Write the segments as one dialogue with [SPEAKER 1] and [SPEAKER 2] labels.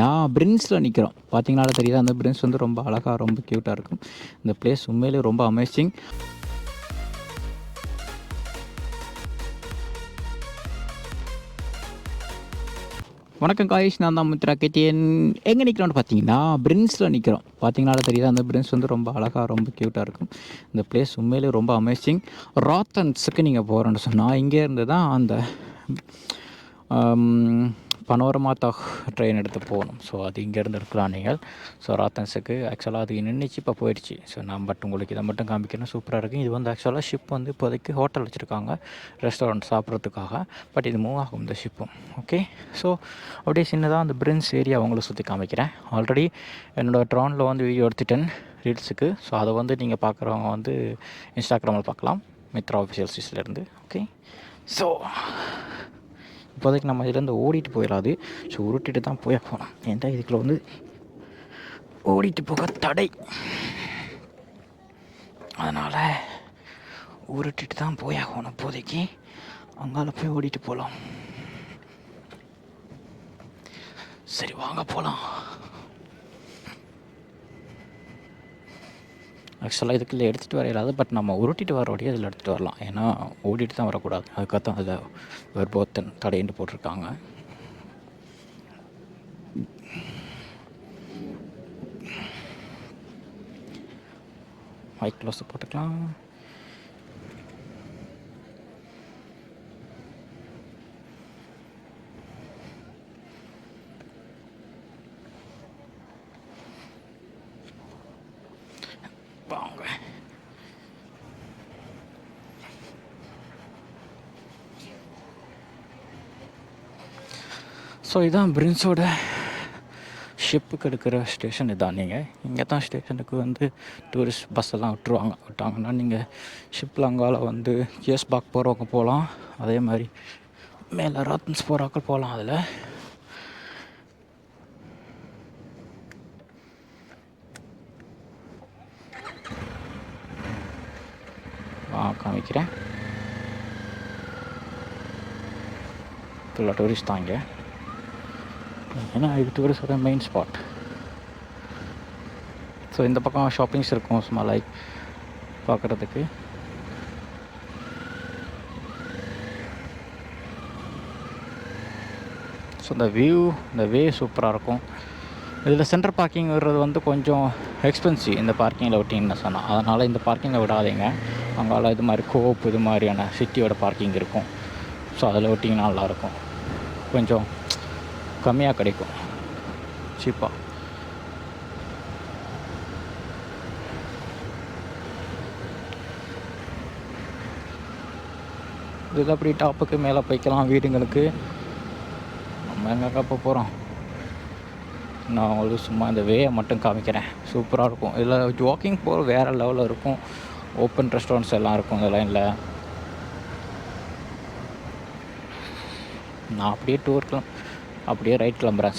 [SPEAKER 1] நான் பிரின்ஸில் நிற்கிறோம். பார்த்தீங்கனாலே தெரியுது, அந்த பிரின்ஸ் வந்து ரொம்ப அழகா, ரொம்ப க்யூட்டாக இருக்கும். இந்த பிளேஸ் உண்மையிலேயே ரொம்ப அமேசிங். வணக்கம் காய்ஸ், நான் தான் முத்ரா கேட்டியன். எங்கே நிற்கிறோன்னு பார்த்தீங்கன்னா, பிரின்ஸில் நிற்கிறோம். பார்த்தீங்கனாலே தெரியுது, அந்த பிரின்ஸ் வந்து ரொம்ப அழகா, ரொம்ப க்யூட்டாக இருக்கும். இந்த பிளேஸ் உண்மையிலேயே ரொம்ப அமேசிங். ராத்தன்ஸுக்கு நீங்கள் போகிறோன்னு சொன்னால், இங்கே இருந்து தான் அந்த பனோரமா ட்ரெயின் எடுத்து போகணும். ஸோ அது இங்கேருந்து இருக்கலாம் நீங்கள். ஸோ ராத்தன்ஸுக்கு ஆக்சுவலாக அது நின்றுச்சு, இப்போ போயிடுச்சு. ஸோ நான் உங்களுக்கு இதை மட்டும் காமிக்கணும். சூப்பராக இருக்கும். இது வந்து ஆக்சுவலாக ஷிப் வந்து இப்போதைக்கு ஹோட்டல் வச்சுருக்காங்க, ரெஸ்டாரண்ட் சாப்பிட்றதுக்காக. பட் இது மூவ் ஆகும் இந்த ஷிப்பும். ஓகே, ஸோ அப்படியே சின்னதாக அந்த பிரின்ஸ் ஏரியா அவங்கள சுற்றி காமிக்கிறேன். ஆல்ரெடி என்னோடய ட்ரோனில் வந்து வீடியோ எடுத்துட்டேன் ரீல்ஸுக்கு. ஸோ அதை வந்து நீங்கள் பார்க்குறவங்க வந்து இன்ஸ்டாகிராமில் பார்க்கலாம், மித்ரா ஆஃபிஷியல் சீஸ்லேருந்து. ஓகே, ஸோ இப்போதைக்கு நம்ம இதுலேருந்து ஓடிட்டு போயிடாது. ஸோ உருட்டிட்டு தான் போய் போகணும். ஏன்டா இதுக்குள்ள வந்து ஓடிட்டு போக தடை, அதனால் உருட்டிட்டு தான் போய் ஆகணும். இப்போதைக்கு அங்கால போய் ஓடிட்டு போகலாம். சரி வாங்க போகலாம். ஆக்சுவலாக இதுக்குள்ளே எடுத்துகிட்டு வர இல்லாது, பட் நம்ம உருட்டிட்டு வர வழியாக இதில் எடுத்துகிட்டு வரலாம். ஏன்னா ஓடிட்டு தான் வரக்கூடாது. அதுக்காகத்தான் அதில் வெர்போத்தன் தடையிட்டு போட்டிருக்காங்க. மைக் க்ளோஸ் போட்டுக்கலாம். வாங்க. ஸோ இதான் பிரின்ஸோட ஷிப்புக்கு எடுக்கிற ஸ்டேஷன். இதான். நீங்கள் இங்கே தான் ஸ்டேஷனுக்கு வந்து டூரிஸ்ட் பஸ் எல்லாம் விட்டாங்கன்னா நீங்கள் ஷிப்பில் அங்கால வந்து கேஸ்பாக் போகிறவங்க போகலாம். அதே மாதிரி மேலே ராத்தன்ஸ் போகிறாக்கள் போகலாம். அதில் காமிக்கிறேன். ஃபுல்லாக டூரிஸ்ட் தான் இங்கே. ஏன்னா இது டூரிஸ்டோட மெயின் ஸ்பாட். ஸோ இந்த பக்கம் ஷாப்பிங்ஸ் இருக்கும், சும்மா லைக் பார்க்குறதுக்கு. ஸோ இந்த வே சூப்பராக இருக்கும். இதில் சென்டர் பார்க்கிங் விடுறது வந்து கொஞ்சம் எக்ஸ்பென்சிவ் இந்த பார்க்கிங்கில் விட்டிங்கன்னு சொன்னால். அதனால் இந்த பார்க்கிங்கில் விடாதீங்க. அங்கால இது மாதிரி கோப் இது மாதிரியான சிட்டியோட பார்க்கிங் இருக்கும். ஸோ அதில் விட்டிங்கன்னா நல்லாயிருக்கும். கொஞ்சம் கம்மியாக கிடைக்கும், சீப்பாக. இதில் அப்படி டாப்புக்கு மேலே போய்க்கலாம் வீடுங்களுக்கு. நம்ம எங்கே போகிறோம், நான் உங்களுக்கு சும்மா இந்த வேயை மட்டும் காமிக்கிறேன். சூப்பராக இருக்கும். இதில் வாக்கிங் போகிற வேறு லெவலில் இருக்கும். ஓப்பன் ரெஸ்டாரண்ட்ஸ் எல்லாம் இருக்கும் இந்த லைனில். நான் அப்படியே ரைட் கிளம்புறேன்.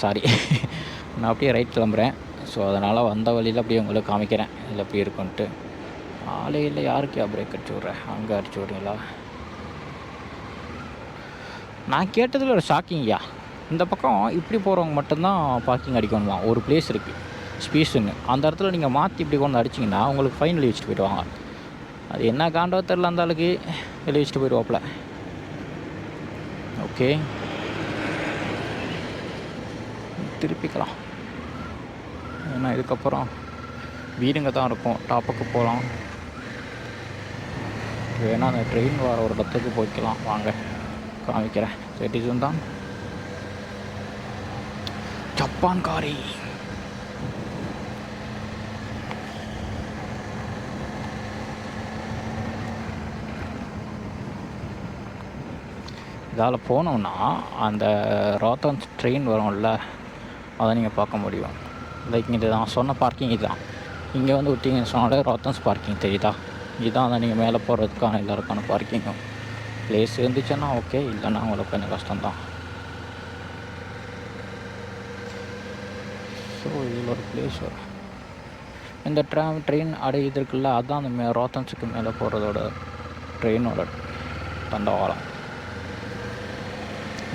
[SPEAKER 1] நான் அப்படியே ரைட் கிளம்புறேன். ஸோ அதனால் வந்த வழியில் அப்படியே உங்களுக்கு காமிக்கிறேன் இதில் எப்படி இருக்குன்ட்டு. ஆளே இல்லை, யாருக்கு பிரேக் அடிச்சு விட்றேன், அங்கே அடிச்சு விட்றீங்களா? நான் கேட்டதில் ஒரு ஷாக்கிங்யா, இந்த பக்கம் இப்படி போகிறவங்க மட்டும்தான் பார்க்கிங் அடிக்கணுமா. ஒரு பிளேஸ் இருக்குது ஸ்பீஸுன்னு, அந்த இடத்துல நீங்கள் மாற்றி இப்படி கொண்டு அடிச்சிங்கன்னா உங்களுக்கு ஃபைன் எழுதி வச்சுட்டு போயிடுவாங்க. அது என்ன காண்டோ தெரில, அந்த ஆளுக்கு எழுதி வச்சுட்டு போயிடுவாப்புல. ஓகே, திருப்பிக்கலாம். ஏன்னா இதுக்கப்புறம் வீடுங்க தான் இருக்கும். டாப்புக்கு போகலாம், வேணால் அந்த ட்ரெயின் வர ஒரு இடத்துக்கு போய்க்கலாம். வாங்க காமிக்கிறேன். சிட்டிசன் தான் ஜப்பான் காரி. இதால் போனோம்னா அந்த ராத்தன்ஸ் ட்ரெயின் வரும்ல, அதை நீங்கள் பார்க்க முடியும். லைக் இங்கே நான் சொன்ன பார்க்கிங் இதுதான். இங்கே வந்து விட்டிங்கன்னு சொன்னாலே ராத்தன்ஸ் பார்க்கிங் தெரியுதா, இதுதான். அதை நீங்கள் மேலே போகிறதுக்கான எல்லாருக்கான பார்க்கிங்கும். பிளேஸ் இருந்துச்சுன்னா ஓகே, இல்லைன்னா உங்களுக்கு கொஞ்சம் கஷ்டம்தான். ஸோ இதில் ஒரு பிளேஸ் வரும். இந்த ட்ரெயின் இது இருக்குல்ல, அதுதான் அந்த ராத்தன்ஸுக்கு மேலே போகிறதோட ட்ரெயினோட தண்டவாளம்.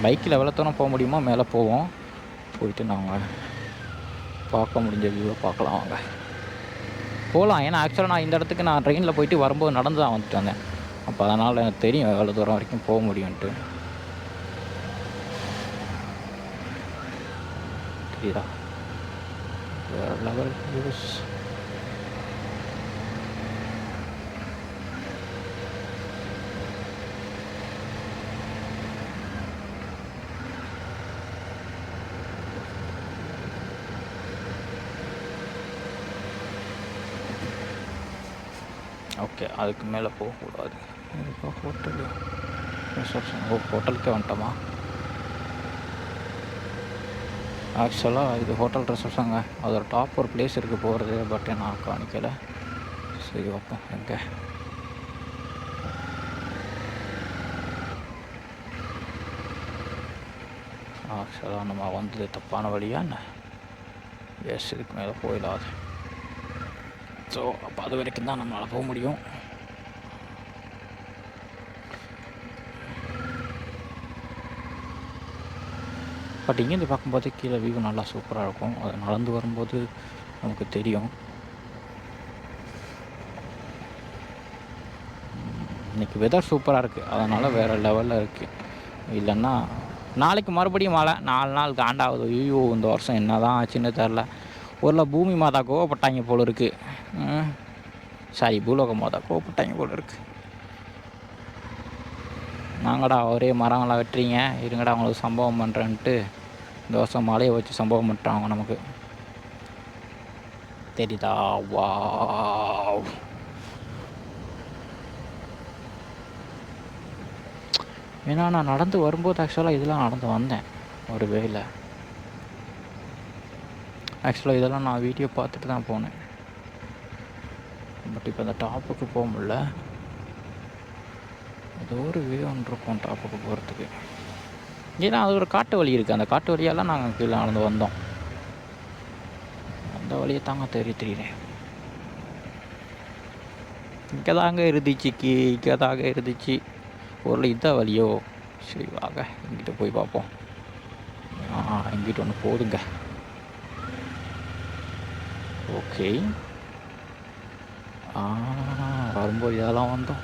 [SPEAKER 1] பைக்கில் எவ்வளோ தூரம் போக முடியுமோ மேலே போவோம். போயிட்டு நாங்கள் பார்க்க முடிஞ்ச வியூவை பார்க்கலாம் வாங்க போகலாம். ஏன்னா ஆக்சுவலாக நான் இந்த இடத்துக்கு நான் ட்ரெயினில் போயிட்டு வரும்போது நடந்து தான் வந்துட்டு வந்தேன். அப்போ அதனால் எனக்கு தெரியும் எவ்வளோ தூரம் வரைக்கும் போக முடியும்ன்ட்டு. தெரியுதா வேறு லெவல் வியூஸ். ஓகே அதுக்கு மேலே போகக்கூடாது. இப்போ ஹோட்டலு ரிசப்ஷன். ஹோட்டலுக்கே வந்துட்டோமா? ஆக்சுவலாக இது ஹோட்டல் ரிசப்ஷனுங்க. அதோட டாப் ஒரு பிளேஸ் இருக்குது போகிறது, பட் நான் காணிக்கலை. சரி வைப்போம். எங்கே ஆக்சுவலாக நம்ம வந்தது தப்பான வழியா என்ன? எஸ் இதுக்கு மேலே போயிடாது. ஸோ அப்போ அது வரைக்கும் தான் நம்மளால் போக முடியும். பட் இங்கேருந்து பார்க்கும்போது கீழே வியூ நல்லா சூப்பராக இருக்கும். அது நடந்து வரும்போது நமக்கு தெரியும். இன்றைக்கி வெதர் சூப்பராக இருக்குது, அதனால் வேறு லெவலில் இருக்குது. இல்லைன்னா நாளைக்கு மறுபடியும் மழை. 4 நாள் காண்டாகுது. ஐயோ இந்த வருஷம் என்ன தான் ஆச்சுன்னு தெரில. ஊரில் பூமி மாதா கோவப்பட்டாங்க போல் இருக்குது. சாரி பூலோக மாதா கோவப்பட்டாங்க போல் இருக்குது. நாங்கடா ஒரே மரங்களாம் வெட்டுறீங்க, இருங்கடா அவங்களுக்கு சம்பவம் பண்ணுறேன்ட்டு இந்த வருஷம் மழையை வச்சு சம்பவம் பண்ணிட்டாங்க நமக்கு. தெரியுதா? வாவ் ஏன்னா நான் நடந்து வரும்போது ஆக்சுவலாக இதெல்லாம் நடந்து வந்தேன் ஒரு வேளை. ஆக்சுவலாக இதெல்லாம் நான் வீடியோ பார்த்துட்டு தான் போனேன். பட் இப்போ அந்த டாப்புக்கு போக முடியல. அது ஒரு வே ஒன்று இருக்கும் டாப்புக்கு போகிறதுக்கு. ஏன்னா அது ஒரு காட்டு வழி இருக்குது. அந்த காட்டு வழியெல்லாம் நாங்கள் கீழே நடந்து வந்தோம். அந்த வழியை தாங்க தெரியுறேன். இங்கே தாங்க இருந்துச்சு பொருள் இதான் வழியோ. சரி வாங்க இங்கிட்ட போய் பார்ப்போம். இங்கிட்ட ஒன்று போதுங்க. ஓகே வரும்போது இதெல்லாம் வந்தோம்.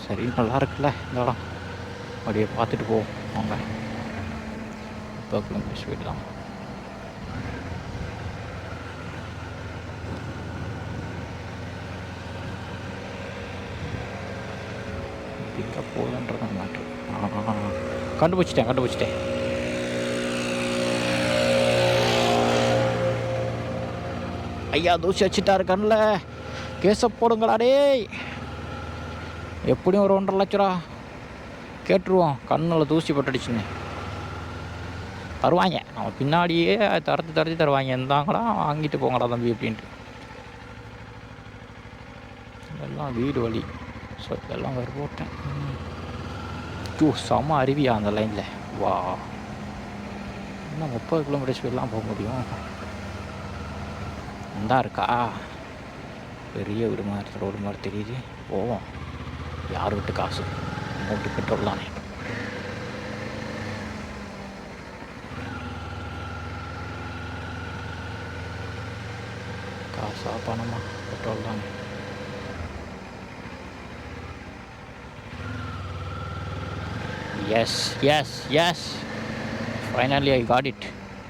[SPEAKER 1] சரி நல்லா இருக்குல்ல இந்த இடம். அப்படியே பார்த்துட்டு போவோம் வாங்க. 10 கிலோமீட்டர் ஸ்பீட் தான். எங்கே போகுதுன்றது மேட்ரு. கண்டுபிடிச்சிட்டேன். ஐயா தூசி வச்சுட்டாரு கண்ணில். கேஸை போடுங்களா டேய். எப்படியும் ஒரு 1.5 லட்ச ரூபா கேட்டுருவோம். கண்ணில் தூசி பட்டுடுச்சுன்னு தருவாங்க. நம்ம பின்னாடியே தரத்தி தருவாங்க. இருந்தாங்களா வாங்கிட்டு போங்கடா தம்பி அப்படின்ட்டு. இதெல்லாம் வீடு வழி. ஸோ இதெல்லாம் வேறு போட்டேன். செம்ம அருவியா அந்த லைனில். வா இன்னும் 30 கிலோமீட்டர் ஸ்பீட்லாம் போக முடியும். இந்தா இருக்கா பெரிய வீடு மாதிரி, ரோடு மாதிரி தெரியுது. போவோம். யார் விட்டு காசு மூட்டு பெட்ரோல் தானே. காசா பணமா? பெட்ரோல் தானே. S finally I got it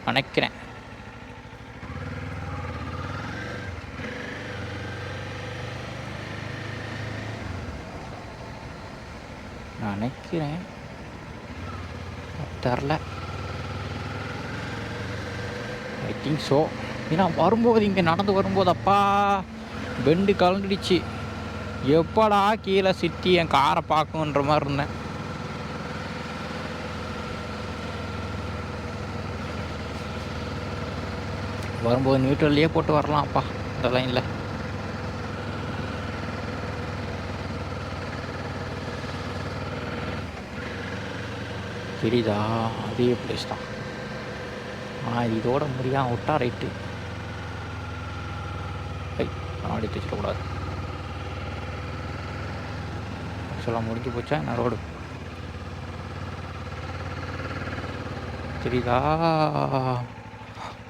[SPEAKER 1] நினைக்கிறேன். தெரில. I think so. ஏன்னா வரும்போது இங்கே நடந்து வரும்போது அப்பா பெண்டு கலந்துடுச்சு. எப்படா கீழே சிட்டி என் காரை பார்க்குன்ற மாதிரி இருந்தேன். வரும்போது நியூட்ரல்லையே போட்டு வரலாம்ப்பா இந்த லைனில். தெரியுதா? அதே பிளேஸ் தான். இதோட முடியாமல் விட்டா ரைட்டு. கண்ணாடி தைச்சிடக்கூடாது. ஆக்சுவலாக முடிஞ்சு போச்சா என்ன ரோடு தெரியுதா?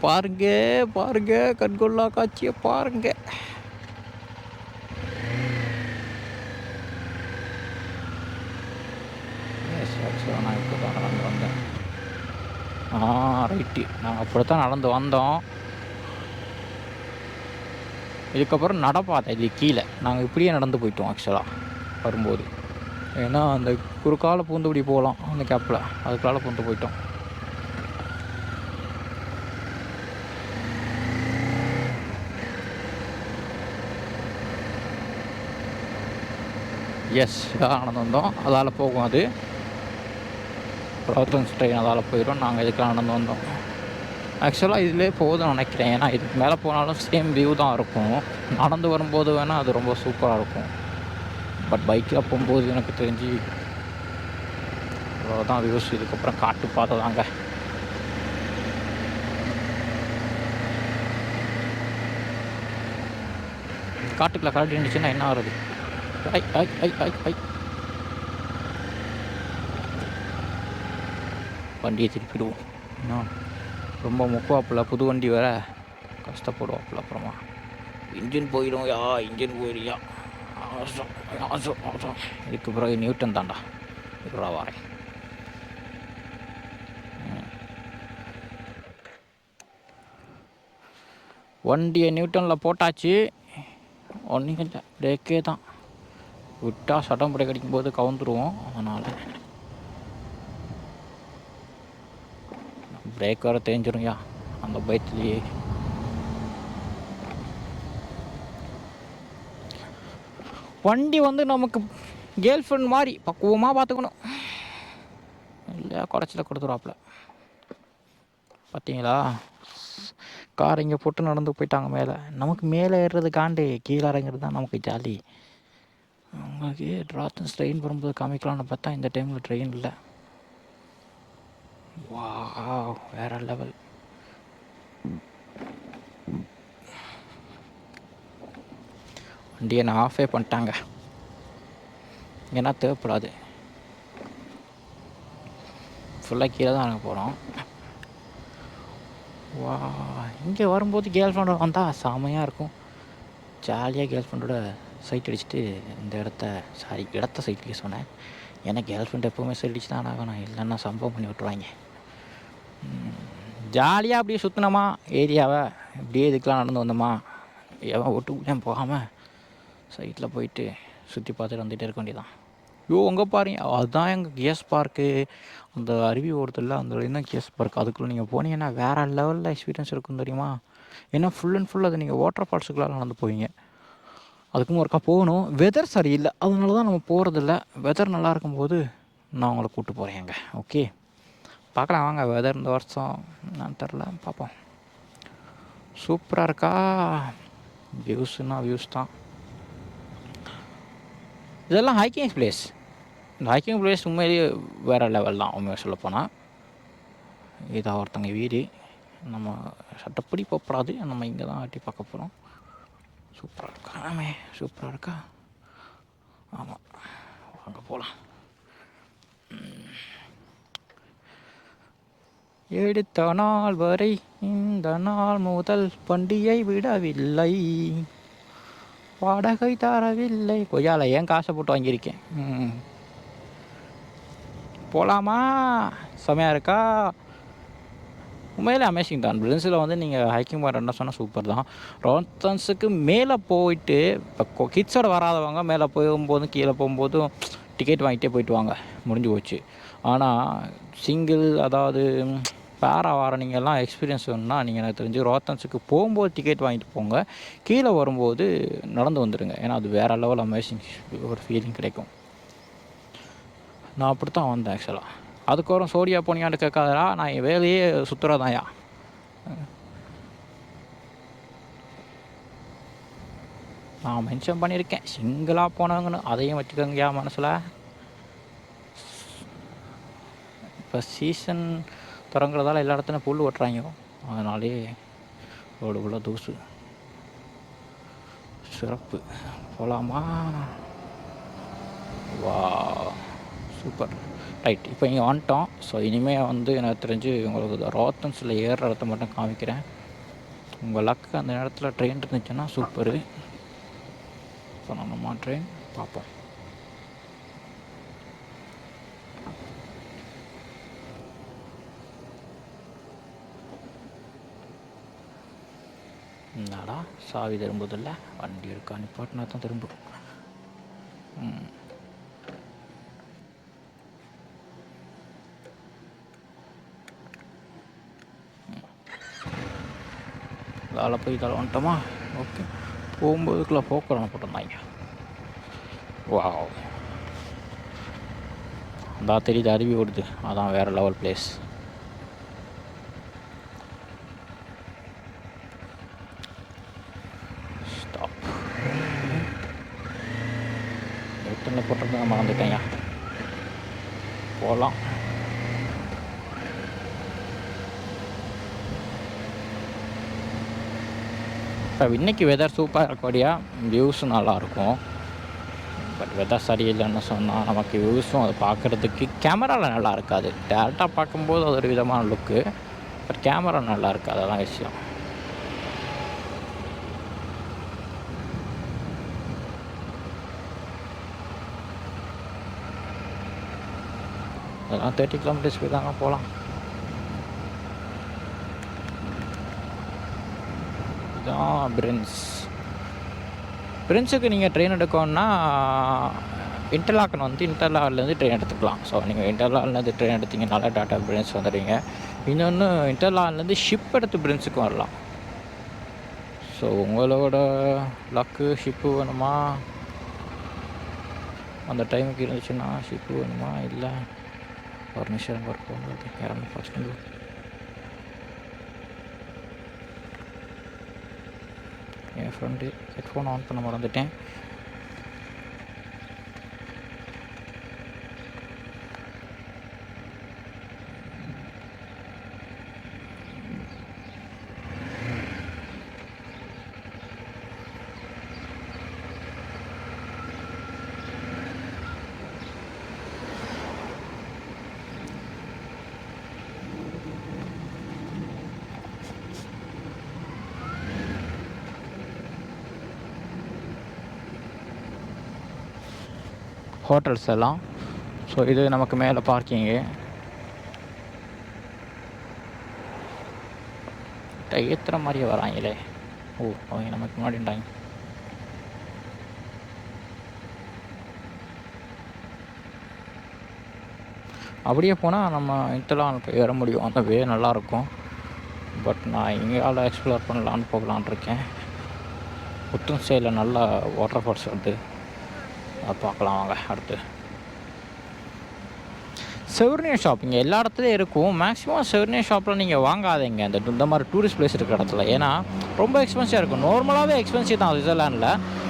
[SPEAKER 1] பாருங்க பாருங்க, கண்கொள்ளா காட்சியை பாருங்க. எஸ், ஆக்சுவலாக நான் இப்படி தான் நடந்து வந்தேன். ரைட்டு, நாங்கள் அப்படித்தான் நடந்து வந்தோம். இதுக்கப்புறம் நடப்பாதை இது கீழே நாங்கள் இப்படியே நடந்து போயிட்டோம் ஆக்சுவலாக வரும்போது. ஏன்னா அந்த குறுக்கால பூந்து இப்படி போகலாம் அந்த கேப்பில், அதுக்கால பூந்து போயிட்டோம். எஸ், இதாக நடந்து வந்தோம். அதால் போகும் அது ராத்தன்ஸ் ட்ரெயின், அதால் போயிடும். நாங்கள் இதுக்கெலாம் நடந்து வந்தோம். ஆக்சுவலாக இதிலே போதும்னு நினைக்கிறேன். ஏன்னா இதுக்கு மேலே போனாலும் சேம் வியூ தான் இருக்கும். நடந்து வரும்போது வேணால் அது ரொம்ப சூப்பராக இருக்கும். பட் பைக்கில் போகும்போது எனக்கு தெரிஞ்சு அவ்வளோதான் வியூஸ். இதுக்கப்புறம் காட்டு பாதை தாங்க. காட்டுக்குள்ளே கரடி இருந்துச்சுன்னா என்ன ஆகுறது? ஐ ஐ ஐ ஐ ஐ வண்டியை திருப்பிடுவோம். இன்னும் ரொம்ப முக்குவாப்பில், புது வண்டி வேறு கஷ்டப்படுவாப்பில். அப்புறமா இன்ஜின் போயிடும். இன்ஜின் போயிடுயா. அவசரம் அவசரம் அவசரம். இதுக்கு பிறகு நியூட்டன் தாண்டா. இதுடா வரேன். வண்டியை நியூட்டனில் போட்டாச்சு. ஒன்றும் இல்லை, பிரேக்கே தான். விட்டால் சட்டம் பிரேக் அடிக்கும்போது கவுந்துருவோம். அதனால் பிரேக் வேறு தேஞ்சிரும்யா அந்த பயத்துலேயே. வண்டி வந்து நமக்கு கேர்ள் ஃப்ரெண்ட் மாதிரி பக்குவமாக பார்த்துக்கணும், இல்லையா குறைச்சல கொடுத்துருவாப்புல. பார்த்தீங்களா, கார் இங்கே போட்டு நடந்து போயிட்டாங்க மேலே. நமக்கு மேலே ஏறுறது காண்டு, கீழே இறங்குறது தான் நமக்கு ஜாலி. உங்களுக்கு ராத்தன்ஸ் ட்ரெயின் வரும்போது காமிக்கலான்னு பார்த்தா இந்த டைமில் ட்ரெயின் இல்லை. வா, வேறு லெவல். வண்டியை நான் ஆஃபே பண்ணிட்டாங்க, ஏன்னா தேவைப்படாது. ஃபுல்லாக கீழே தான் நாங்கள் போகிறோம். வா, இங்கே வரும்போது கேர்ள் ஃப்ரெண்டோட வந்தால் செமையாக இருக்கும். ஜாலியாக கேர்ள் ஃப்ரெண்டோட சைட் அடிச்சுட்டு இந்த இடத்த சைட் அடிக்க சொன்னேன். ஏன்னா கேர்ள் ஃப்ரெண்ட் எப்போவுமே சைட் அடிச்சு தான் ஆகணும், இல்லைன்னா சம்பவம் பண்ணி விட்ருவாங்க. ஜாலியாக அப்படியே சுற்றினோமா ஏரியாவை, இப்படியே இதுக்கெலாம் நடந்து வந்தோமா, எவன் ஒட்டுக்குள்ளேயும் போகாமல் சைட்டில் போயிட்டு சுற்றி பார்த்துட்டு வந்துகிட்டே இருக்க வேண்டியதான். அங்கே பாருங்க, அதுதான் எங்கள் கேஸ் பார்க்கு. அந்த அருவி ஓரத்தில் அந்த இன்னும் கேஸ் பார்க், அதுக்குள்ளே நீங்கள் போனீங்கன்னா வேறு லெவலில் எக்ஸ்பீரியன்ஸ் இருக்கும் தெரியுமா. ஏன்னா ஃபுல் அண்ட் ஃபுல் அது நீங்கள் வாட்டர் ஃபால்ஸுக்குள்ளே நடந்து போவீங்க. அதுக்கும் ஒருக்கா போகணும். வெதர் சரியில்லை, அதனால தான் நம்ம போகிறதில்ல. வெதர் நல்லா இருக்கும்போது நான் உங்களை கூப்பிட்டு போகிறேங்க. ஓகே, பார்க்கலாம் வாங்க. வெதர் இந்த வருஷம் நான் தெரில, பார்ப்போம். சூப்பராக இருக்கா, வியூஸ்னால் வியூஸ் தான். இதெல்லாம் ஹைக்கிங் பிளேஸ். இந்த ஹைக்கிங் பிளேஸ் உண்மையிலேயே வேறு லெவல் தான் உண்மையாக சொல்லப்போனால். இதாக ஒருத்தங்க வீடு, நம்ம சட்டப்படி போகக்கூடாது, நம்ம இங்கே தான் ஆட்டி பார்க்க போகிறோம். சூப்பராக இருக்கா, சூப்பராக இருக்கா. ஆமாம், வாங்க போகலாம். எடுத்த நாள் வரை இந்த நாள் முதல் பண்டிகை விடவில்லை, வாடகை தரவில்லை. கொய்யால ஏன் காசை போட்டு வாங்கியிருக்கேன். போகலாமா, செமையாக இருக்கா. உண்மையிலே அமேசிங் தான். பிரின்ஸில் வந்து நீங்கள் ஹைக்கிங் பண்ணுறேன்னா சொன்னால் சூப்பர் தான். ராத்தன்ஸுக்கு மேலே போயிட்டு இப்போ கிட்ஸோட வராதவங்க மேலே போகும்போதும் கீழே போகும்போதும் டிக்கெட் வாங்கிட்டே போயிட்டு வாங்க, முடிஞ்சு போச்சு. ஆனால் சிங்கிள், அதாவது பேரா வார நீங்கள்லாம் எக்ஸ்பீரியன்ஸ் வேணும்னா நீங்கள் எனக்கு தெரிஞ்சு ராத்தன்ஸுக்கு போகும்போது டிக்கெட் வாங்கிட்டு போங்க, கீழே வரும்போது நடந்து வந்துடுங்க. ஏன்னா அது வேறு லெவல் அமேசிங் ஒரு ஃபீலிங் கிடைக்கும். நான் அப்படி தான் வந்தேன் ஆக்சுவலாக. அதுக்கப்புறம் சோடியா போனியான்னு கேட்காதடா, நான் என் வேலையே சுற்றுறதாயா. நான் மென்ஷன் பண்ணியிருக்கேன் சிங்கிளாக போனவங்கன்னு, அதையும் வச்சுக்கோங்கயா மனசில். இப்போ சீசன் தொடங்குறதால எல்லா இடத்துலையும் புல் ஓட்டுறாங்க, அதனாலே ரோடுக்குள்ளே தூசு. சிறப்பு, போகலாமா. வா, சூப்பர். ரைட், இப்போ இங்கே வந்துட்டோம். ஸோ இனிமேல் வந்து எனக்கு தெரிஞ்சு உங்களுக்கு ராத்தன்ஸில் ஏறுற இடத்த மட்டும் காமிக்கிறேன். உங்கள் லக்கு அந்த நேரத்தில் ட்ரெயின் இருந்துச்சுன்னா சூப்பரு. ஸோ நம்ம ட்ரெயின் பார்ப்போம். என்னடா சாவி திரும்புதில்ல, வண்டி இருக்கா நிப்பாட்டினா தான் திரும்பும். வேலை போய் தலை வந்துட்டோமா? ஓகே, போகும்போதுக்குள்ளே போக்குறோம் போட்டிருந்தாங்க. வாவ், அந்த தெரியுது அருவி ஓடுது, அதான் வேறு லெவல் பிளேஸ். ஸ்டாப், எத்தனை போட்டிருந்தா மறந்துட்டேங்க. போகலாம். இப்போ இன்றைக்கி வெதர் சூப்பராக இருக்கக்கூடிய வியூஸும் நல்லாயிருக்கும். பட் வெதர் சரியில்லைன்னு சொன்னால் நமக்கு வியூஸும் அதை பார்க்குறதுக்கு கேமராவில் நல்லா இருக்காது. டேரெக்டாக பார்க்கும்போது அது ஒரு விதமான லுக்கு, பட் கேமரா நல்லா இருக்காது, அதான் விஷயம். அதெல்லாம் 30 கிலோமீட்டர்ஸ் போய் தாங்க போகலாம். இதுதான் பிரின்ஸுக்கு நீங்கள் ட்ரெயின் எடுக்கணுன்னா இன்டர்லாக்கன் வந்து இன்டர்லாக்லேருந்து ட்ரெயின் எடுத்துக்கலாம். ஸோ நீங்கள் இன்டர்லாக்லேருந்து ட்ரெயின் எடுத்திங்கனால டாட்டா பிரின்ஸ் வந்துடுவீங்க. இன்னொன்று இன்டர்லாக்லேருந்து ஷிப் எடுத்து பிரின்ஸுக்கு வரலாம். ஸோ உங்களோட லக்கு ஷிப்பு வேணுமா, அந்த டைமுக்கு இருந்துச்சுன்னா ஷிப்பு வேணுமா, இல்லை ஒரு நிமிஷம் ஒர்க் பண்ணுறது யாரும் first. N friend headphone on பண்ண மறந்துட்டேன். ஹோட்டல்ஸ் எல்லாம். ஸோ இது நமக்கு மேலே பார்க்கிங்கு. ஏற்றுற மாதிரியே வராங்களே. ஓ, அவங்க நமக்கு முன்னாடிட்டாங்க. அப்படியே போனால் நம்ம இன்டர்லாக் போய் ஏற முடியும். அந்த வே நல்லாயிருக்கும். பட் நான் எங்கேயால் எக்ஸ்ப்ளோர் பண்ணலான்னு போகலான் இருக்கேன். புத்தன் சைடில் நல்லா வாட்டர் ஃபால்ஸ் வருது, அதை பார்க்கலாம் வாங்க. அடுத்து செவர்னியர் ஷாப்பிங் எல்லா இடத்துலையும் இருக்கும். மேக்ஸிமம் செவர்னியர் ஷாப்பில் நீங்கள் வாங்காதீங்க இந்த மாதிரி டூரிஸ்ட் பிளேஸ் இருக்கிற இடத்துல. ஏன்னா ரொம்ப எக்ஸ்பென்சிவாக இருக்கும். நார்மலாகவே எக்ஸ்பென்சிவ் தான் சுவிட்சர்லாண்டில்,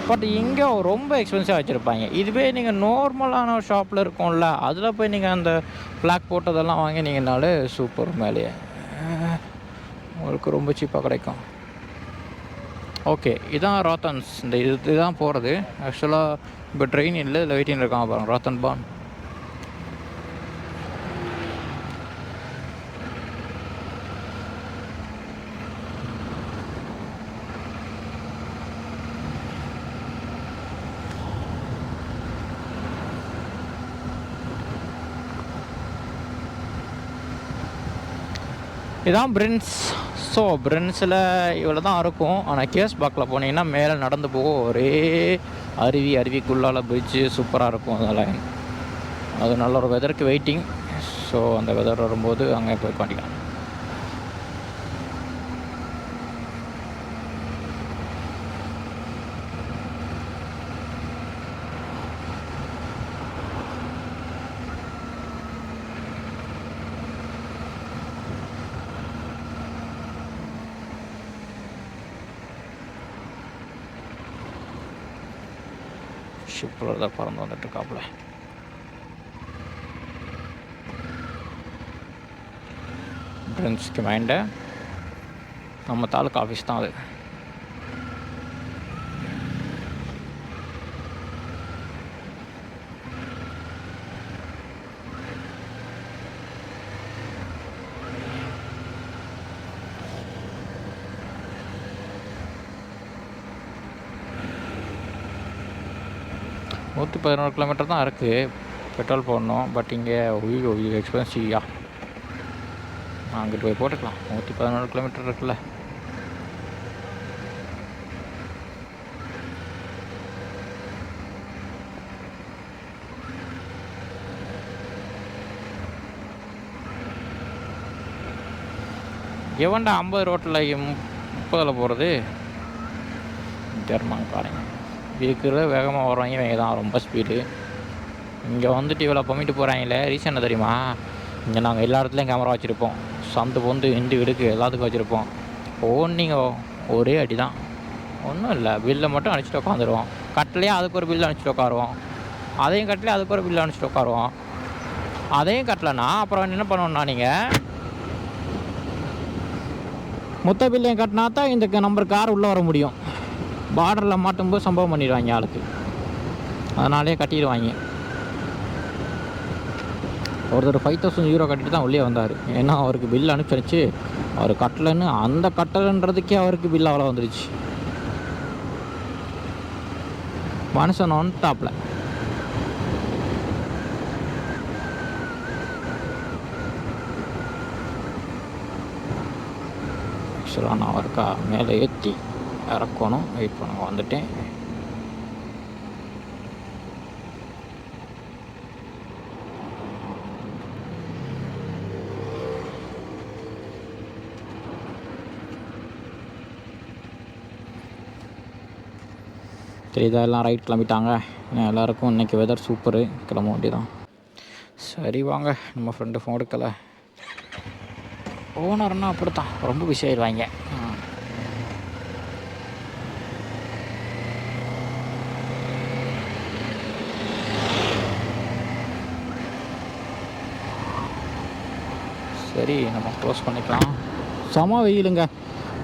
[SPEAKER 1] பட் இங்கே ரொம்ப எக்ஸ்பென்சிவாக வச்சுருப்பாங்க. இதுவே நீங்கள் நார்மலான ஒரு ஷாப்பில் இருக்கும்ல, அதில் போய் நீங்கள் அந்த ஃப்ளாக் போட்டதெல்லாம் வாங்கினீங்கனாலே சூப்பர், மேலேயே உங்களுக்கு ரொம்ப சீப்பாக கிடைக்கும். ஓகே, இதுதான் ராத்தன்ஸ். இந்த இதுதான் போகிறது. ஆக்சுவலாக இப்போ ட்ரெயின் இல்லை, இதில் வெயிட்டிங் இருக்காங்க பாருங்கள், ராத்தன்பான். இதுதான் பிரின்ஸ். ஸோ பிரின்ஸில் இவ்வளோ தான் இருக்கும். ஆனால் கேஸ் பாக்கில் போனீங்கன்னா மேலே நடந்து போகும், ஒரே அருவிக்குள்ளால் பிரிட்ஜு சூப்பராக இருக்கும். அதனால் அது நல்ல ஒரு வெதருக்கு வெயிட்டிங். ஸோ அந்த வெதர் வரும்போது அங்கே போய் பண்ணிக்கலாம். ஷிப்பில் தான் பறந்து வந்துட்டுருக்காப்புல. பிரின்ஸ்க்கு மைண்டு நம்ம தாலுக்கா ஆஃபீஸ் தான் அது. 111 கிலோமீட்டர் தான் இருக்குது பெட்ரோல் போடணும். பட் இங்கே எக்ஸ்பென்சிவ்யா, அங்கிட்டு போய் போட்டுக்கலாம். 111 கிலோமீட்டர் இருக்குல்ல. எவன்டா 50 ரோட்டில் 30 போகிறது தெரியுமாங்க பாருங்க. இருக்கிற வேகமாக வர்றவங்க இவங்க தான் ரொம்ப ஸ்பீடு. இங்கே வந்துட்டு இவ்வளோ பண்ணிட்டு போகிறாங்களே, ரீசன் என்ன தெரியுமா? இங்கே நாங்கள் எல்லா இடத்துலையும் கேமரா வச்சுருப்போம். சந்து பொந்து இண்டு இடுக்கு எல்லாத்துக்கும் வச்சுருப்போம். ஓன்னிங்க ஒரே அடி தான். ஒன்றும் இல்லை, பில்லை மட்டும் அனுப்பிச்சிட்டு உட்காந்துருவோம். கட்டலையே அதுக்கு ஒரு பில்லு அனுப்பிச்சிட்டு உட்காருவோம். அதையும் கட்டலையே அதுக்கு ஒரு பில்லு அனுப்பிச்சிட்டு உட்காருவோம். அதையும் கட்டலைன்னா அப்புறம் என்ன பண்ணணும்னா, நீங்கள் மொத்த பில்லையும் கட்டினா தான் இந்த நம்பர் கார் உள்ளே வர முடியும். பார்டரில் மாட்டும்போது சம்பவம் பண்ணிடுவாங்க ஆளுக்கு, அதனாலே கட்டிடுவாங்க. ஒருத்தர் 5000 யூரோ கட்டிட்டு தான் உள்ளே வந்தார். ஏன்னா அவருக்கு பில் அனுப்பிச்சிருச்சு, அவர் கட்டலைன்னு. அந்த கட்டலைன்றதுக்கே அவருக்கு பில் அவ்வளோ வந்துருச்சு. மனுஷன் ஒன் டாப்பில். ஆக்சுவலாக நான் ஒருக்கா மேலே ஏற்றி இறக்கணும், வெயிட் பண்ண வந்துட்டேன். தெரியுதா, எல்லாம் ரைட் கிளம்பிட்டாங்க. எல்லாருக்கும் இன்றைக்கி வெதர் சூப்பரு, கிளம்ப வேண்டியதான். சரி வாங்க, நம்ம ஃப்ரெண்டு ஃபோன் எடுக்கலை. ஓனர்னா அப்படித்தான், ரொம்ப பிஸி ஆயிடுவாங்க. சரி, நம்ம க்ளோஸ் பண்ணிக்கலாம். செம வெயிலுங்க,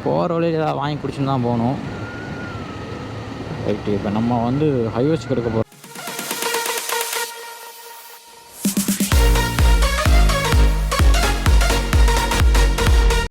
[SPEAKER 1] போகிற வழியில் ஏதாவது வாங்கி குடிச்சுன்னு தான் போகணும். ரைட்டு, இப்போ நம்ம வந்து ஹைவேஸ்க்கு எடுக்க போகிறோம்.